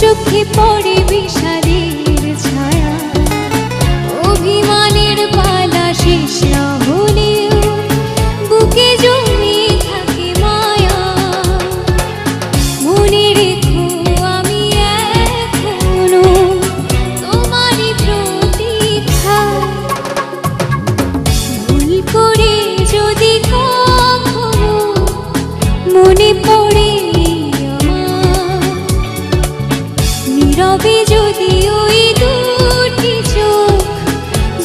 চোখে পড়ে বিষাদের ছায়া, অভিমানের পালা শেষ না হলেও বুকে জমে থাকে মায়া। মনে রেখো আমি এখনো তোমারই প্রতীক্ষা। ভুল করে যদি কখনো মনে পড়ে নীরবে যদি ওই দুটি চোখ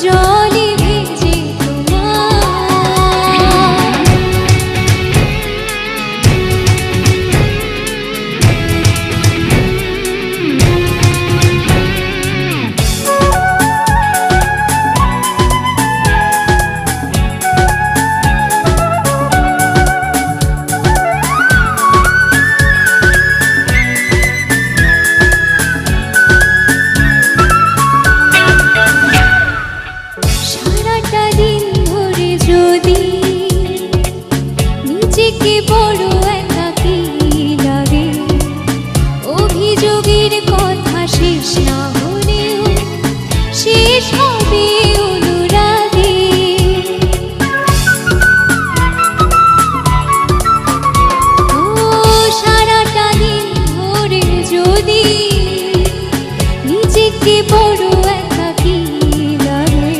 জলে ভেজে নিজেকে বড় একাকী লাগে। অভিযোগের কথা শেষ না হলেও শেষ হবে অনুরাগে। ও সারাটা দিন ধরে যদি নিজেকে বড় একাকী লাগে,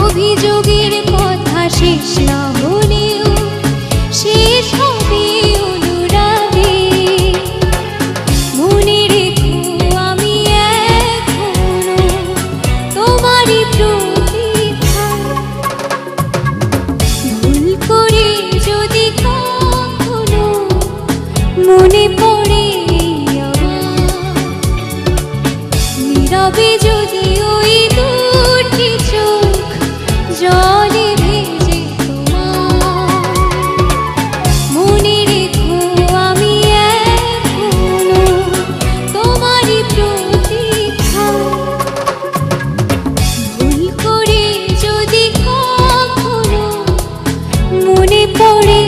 অভিযোগের কথা শেষ না হলেও শেষ হবে অনুরাগে। মনে রেখো আমি এখনো তোমারই প্রতীক্ষা। ভুল করে যদি কখনো মনে পড়ে নীরবে যদি ওই দুটি চোখ জলে ভেজে মনে রেখো আমি এখনো তোমারই প্রতীক্ষা। ভুল করে যদি কখনো মনে পড়ে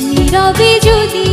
নীরবে যদি